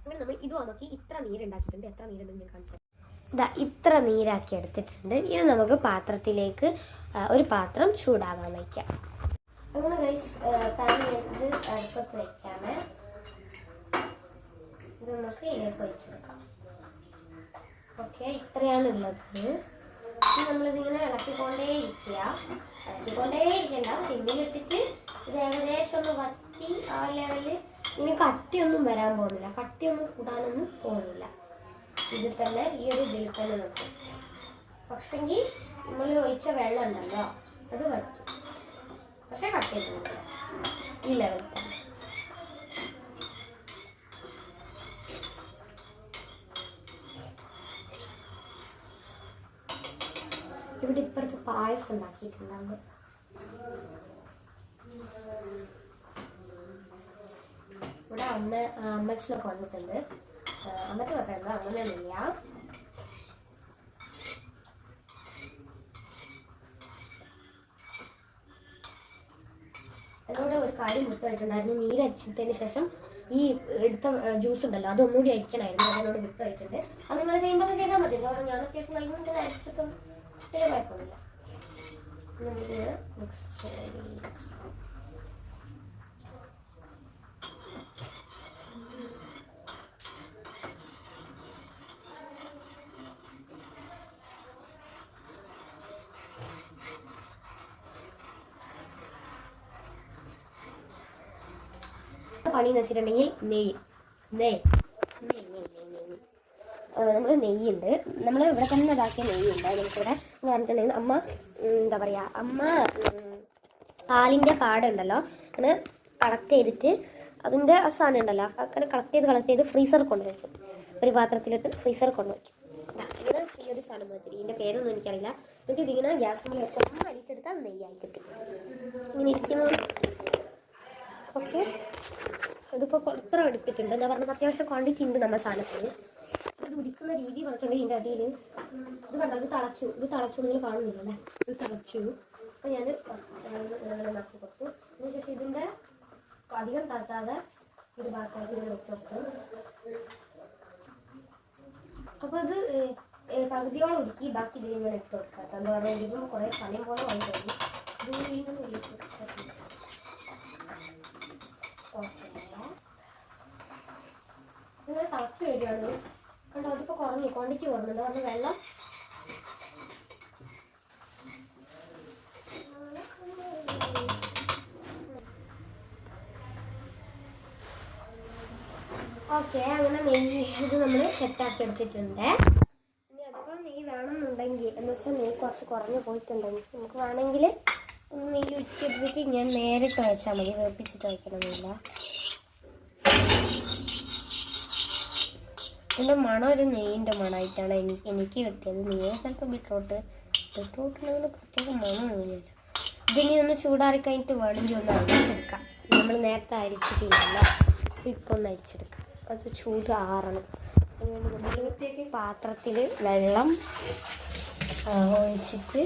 അങ്ങനെ നമ്മൾ ഇതും നമുക്ക് ഇത്ര നീരുണ്ടാക്കിയിട്ടുണ്ട്. എത്ര നീരുണ്ടെന്ന് ഞാൻ കാണിച്ചു. ഇതാ ഇത്ര നീരാക്കി എടുത്തിട്ടുണ്ട്. ഇനി നമുക്ക് പാത്രത്തിലേക്ക് ഒരു പാത്രം ചൂടാകാൻ വയ്ക്കാം. അങ്ങനെ ഗൈസ് പാൻ ഇത് അടുപ്പത്ത് വയ്ക്കാമേ. ഇത് നമുക്ക് ഇതിലേക്ക് ഒഴിച്ചു കൊടുക്കാം. ഓക്കെ, ഇത്രയാണ് ഉള്ളത്. ഇനി നമ്മളിതിങ്ങനെ ഇളക്കിക്കൊണ്ടേയിരിക്കണ്ട, സിമ്മിലിട്ടിട്ട് ഇത് ഏകദേശം ഒന്ന് വറ്റി ആ ലെവലിൽ. ഇനി കട്ടിയൊന്നും വരാൻ പോകുന്നില്ല, കട്ടിയൊന്നും കൂടാനൊന്നും പോകുന്നില്ല. ഇതിൽ തന്നെ ഈ ഒരു ഇതിൽ തന്നെ നിൽക്കും. പക്ഷെങ്കിൽ നമ്മൾ ഒഴിച്ച വെള്ളം ഉണ്ടല്ലോ അത് വറ്റും, പക്ഷെ കട്ടിയൊന്നും ഈ ലെവലിൽ തന്നെ. ഇവിടെ ഇപ്പുറത്ത് പായസം ഉണ്ടാക്കിയിട്ടുണ്ടാകും. ഇവിടെ അമ്മച്ചനൊക്കെ വന്നിട്ടുണ്ട്. അമ്മച്ചൻ മാത്രമല്ല, അമ്മയൊന്നുമില്ല. എന്നോട് ഒരു കാര്യം വിട്ടുപോയിട്ടുണ്ടായിരുന്നു. നീരരിച്ചതിന് ശേഷം ഈ എടുത്ത ജ്യൂസ് ഉണ്ടല്ലോ അതൊന്നുകൂടി അരിക്കണമായിരുന്നു. അതിനോട് വിട്ടുപോയിട്ടുണ്ട്. അത് നിങ്ങൾ ചെയ്യുമ്പോൾ ചെയ്താൽ മതി. എന്താ പറയുക, ഞാൻ അത്യാവശ്യം നൽകുമ്പോൾ അരിച്ചിട്ടുണ്ട്, വലിയ കുഴപ്പമൊന്നുമില്ല. നമുക്ക് മിക്സ് ചെയ്ത് പണി എന്ന് വെച്ചിട്ടുണ്ടെങ്കിൽ നമ്മൾ നെയ്യുണ്ട്. നമ്മൾ ഇവിടെ തന്നെ ഇതാക്കിയ നെയ്യുണ്ട്. നമുക്കിവിടെ എന്ന് പറഞ്ഞിട്ടുണ്ടെങ്കിൽ അമ്മ എന്താ പറയുക, അമ്മ പാലിൻ്റെ പാടുണ്ടല്ലോ അങ്ങനെ കളക്ട് ചെയ്തിട്ട് അതിൻ്റെ ആ സാധനം ഉണ്ടല്ലോ അങ്ങനെ കളക്ട് ചെയ്ത് ഫ്രീസറിൽ കൊണ്ടുവയ്ക്കും. ഒരു പാത്രത്തിലിട്ട് ഫ്രീസറിൽ കൊണ്ടുവയ്ക്കും. ഇങ്ങനെ ഈ ഒരു സാധനം മാതിരി, ഇതിൻ്റെ പേരൊന്നും എനിക്കറിയില്ല. എന്നിട്ട് ഇതിങ്ങനെ ഗ്യാസ് മുകളിൽ വെച്ച് അമ്മ അരിച്ചെടുത്ത് അത് നെയ്യായി കിട്ടും. ഇങ്ങനെ ഇരിക്കുന്നത്. ഓക്കെ, ഇതിപ്പോൾ ഇത്ര എടുത്തിട്ടുണ്ട്. എന്താ പറഞ്ഞാൽ അത്യാവശ്യം ക്വാണ്ടിറ്റി ഉണ്ട് നമ്മുടെ സാധനത്തിൽ. ഇത് ഉദിക്കുന്ന രീതി പറഞ്ഞിട്ടുണ്ടെങ്കിൽ ഇതിൻ്റെ അടിയിൽ ഇത് കണ്ടോ, ഇത് തിളച്ചു നിങ്ങൾ കാണുന്നില്ലല്ലേ, ഇത് തിളച്ചു. അപ്പോൾ ഞാൻ നക്കി കൊടുത്തു. അതിനുശേഷം ഇതിൻ്റെ അധികം താത്താതെ ഒരു ഭാഗത്തായിട്ട് ഞാൻ വെച്ച് കൊടുത്തു. അപ്പോൾ ഇത് പകുതിയോളം ഒരുക്കി ബാക്കി ഇതിൽ ഇങ്ങനെ ഇട്ട് കൊടുക്കാം. എന്താ പറയുക, ഇതിലും കുറേ സമയം പോലെ വാങ്ങി കഴിഞ്ഞു. ഇതിൽ ഇങ്ങനെ ഒഴിച്ചു. ഓക്കെ, ഇങ്ങനെ തിളച്ച് വരികയാണ് കണ്ടോ. അതിപ്പോൾ കുറഞ്ഞു, ക്വാണ്ടിറ്റി കുറഞ്ഞു. എന്താ പറഞ്ഞാൽ വെള്ളം ഓക്കെ. അങ്ങനെ നെയ്യ് ഇത് നമ്മൾ സെറ്റാക്കി എടുത്തിട്ടുണ്ട്. ഇനി അതിപ്പോൾ നെയ്യ് വേണമെന്നുണ്ടെങ്കിൽ എന്ന് വെച്ചാൽ നെയ്യ് കുറച്ച് കുറഞ്ഞു പോയിട്ടുണ്ടെങ്കിൽ നമുക്ക് വേണമെങ്കിൽ നെയ്യ് ഒഴിച്ചെടുത്തിട്ട് ഞാൻ നേരിട്ട് വെച്ചാൽ മതി, വേപ്പിച്ചിട്ട് വയ്ക്കണമെന്നില്ല. ഇതിൻ്റെ മണം ഒരു നെയ്യിൻ്റെ മണമായിട്ടാണ് എനിക്ക് കിട്ടിയത്. നെയ്യ് ചിലപ്പോൾ ബീട്രൂട്ടിനങ്ങനെ പ്രത്യേക മണമൊന്നുമില്ലല്ലോ. ഇതിനി ഒന്ന് ചൂടാറി കഴിഞ്ഞിട്ട് വേണമെങ്കിൽ ഒന്ന് അരിച്ചെടുക്കാം. നമ്മൾ നേരത്തെ അരിച്ച് ചെയ്യില്ല, ഇപ്പോൾ ഒന്ന് അരിച്ചെടുക്കാം. അത് ചൂട് ആറണം. നമ്മൾ പാത്രത്തിൽ വെള്ളം ഒഴിച്ചിട്ട്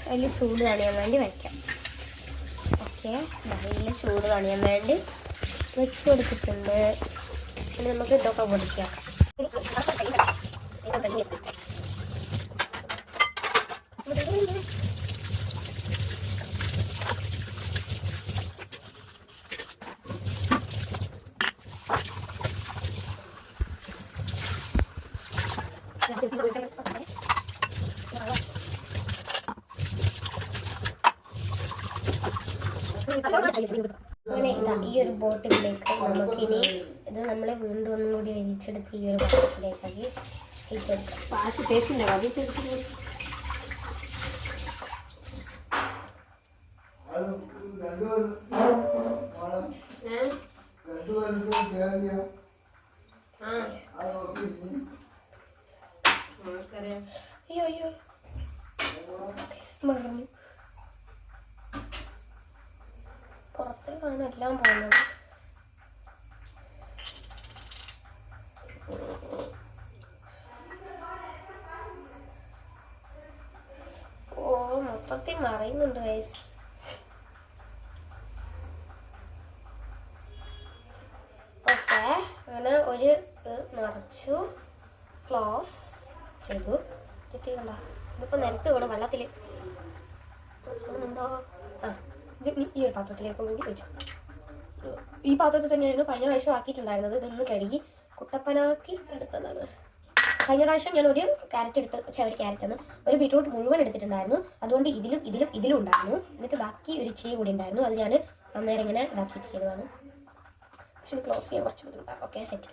അതിൽ ചൂട് കാണിയാൻ വേണ്ടി വയ്ക്കാം. ഓക്കെ, നല്ല ചൂട് കാണിയാൻ വേണ്ടി വെച്ച് കൊടുത്തിട്ടുണ്ട്. പിന്നെ നമുക്ക് ഇതൊക്കെ പൊടിക്കാം. അങ്ങനെ ഇതാ ഈ ഒരു ബോട്ടിലേക്ക് നമുക്കിനി ഇത് നമ്മൾ വീണ്ടും ഒന്നും കൂടി വലിച്ചെടുത്ത് ഈ ഒരു ബോട്ടിലേക്കാക്കി അയ്യോ മറന്നു. പുറത്തേക്കാണ് എല്ലാം പോകുന്നത്. ഓ മൊത്തത്തിൽ മറയുന്നുണ്ട് ഗൈസ്. വെച്ചു, ക്ലോസ് ചെയ്തു. കണ്ടോ, ഇതിപ്പോൾ നിലത്ത് വേണം വെള്ളത്തിൽ ഉണ്ടോ. ഇത് ഈ ഒരു പാത്രത്തിലേക്ക് വേണ്ടി വെച്ചു. ഈ പാത്രത്തിൽ തന്നെയായിരുന്നു കഴിഞ്ഞ പ്രാവശ്യം ആക്കിയിട്ടുണ്ടായിരുന്നത്. ഇതൊന്ന് കഴുകി കുട്ടപ്പനാക്കി എടുത്തതാണ്. കഴിഞ്ഞ പ്രാവശ്യം ഞാൻ ഒരു ക്യാരറ്റ് ഒരു ക്യാരറ്റ് ഒരു ബീറ്റ്റൂട്ട് മുഴുവൻ എടുത്തിട്ടുണ്ടായിരുന്നു. അതുകൊണ്ട് ഇതിലും ഉണ്ടായിരുന്നു. എന്നിട്ട് ബാക്കി ഒരു ഇച്ചിരി കൂടി ഉണ്ടായിരുന്നു. അത് ഞാൻ അന്നേരം ഇങ്ങനെ ഇതാക്കി ചെയ്തതാണ്. പക്ഷെ ക്ലോസ് ചെയ്യാൻ കുറച്ച് ബുദ്ധിമുട്ടാണ്. Okay, set.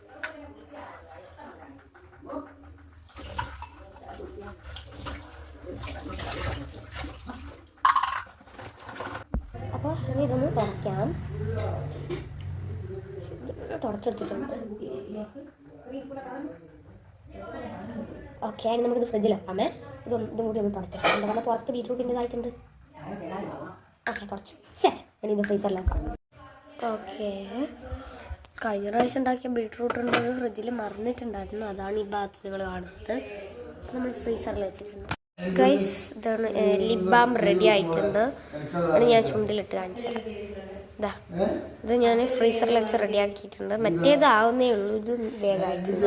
അപ്പോൾ ഇനി ഇതൊന്ന് തുടയ്ക്കാം. തുടച്ചെടുത്തിട്ടുണ്ട്. ഓക്കെ, ഇനി നമുക്കിത് ഫ്രിഡ്ജിലാക്കാമേ. ഇതും കൂടി ഒന്ന് തുടച്ചിട്ടുണ്ട്. നമ്മുടെ പുറത്ത് ബീറ്റ്റൂട്ടിൻ്റെതായിട്ടുണ്ട്. ഓക്കെ, തുടച്ചു, സെറ്റ്. ഇനി ഇത് ഫ്രീസറിലാക്കാം. ഓക്കെ, കഴിഞ്ഞ പ്രാവശ്യം ഉണ്ടാക്കിയ ബീറ്റ്റൂട്ട് ഉണ്ടെങ്കിൽ ഫ്രിഡ്ജിൽ മറന്നിട്ടുണ്ടായിരുന്നു. അതാണ് ഈ ഭാഗത്ത് നിങ്ങൾ കാണുന്നത്. നമ്മൾ ഫ്രീസറിൽ വെച്ചിട്ടുണ്ട്. ഗൈസ്, ഇതാണ് ലിപ് ബാം റെഡി ആയിട്ടുണ്ട്. അത് ഞാൻ ചുണ്ടിലിട്ട് കാണിച്ചത്. ഇതാ, ഇത് ഞാൻ ഫ്രീസറിൽ വെച്ച് റെഡിയാക്കിയിട്ടുണ്ട്. മറ്റേതാവുന്നേ ഉള്ളൂ, ഇത് വേഗമായിട്ടുണ്ട്.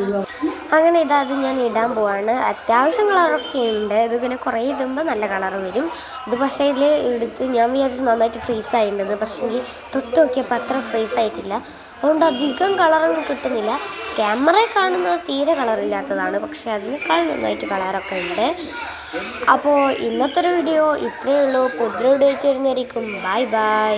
അങ്ങനെ അത് ഞാൻ ഇടാൻ പോവാണ്. അത്യാവശ്യം കളറൊക്കെ ഉണ്ട്. ഇതിങ്ങനെ കുറേ ഇടുമ്പോൾ നല്ല കളർ വരും. ഇത് പക്ഷേ ഇതിൽ എടുത്ത് ഞാൻ വിചാരിച്ച് നന്നായിട്ട് ഫ്രീസ് ആയിട്ടുണ്ട്. പക്ഷേ എനിക്ക് തൊട്ട് നോക്കിയപ്പോൾ അത്ര ഫ്രീസ് ആയിട്ടില്ല. അതുകൊണ്ട് അധികം കളറൊന്നും കിട്ടുന്നില്ല. ക്യാമറയിൽ കാണുന്നത് തീരെ കളറില്ലാത്തതാണ്, പക്ഷേ അതിനേക്കാൾ നന്നായിട്ട് കളറൊക്കെ ഉണ്ട്. അപ്പോൾ ഇന്നത്തെ ഒരു വീഡിയോ ഇത്രയേ ഉള്ളൂ. പുതിയ വീഡിയോ ആയിട്ട് വരുന്നതായിരിക്കും. Bye bye.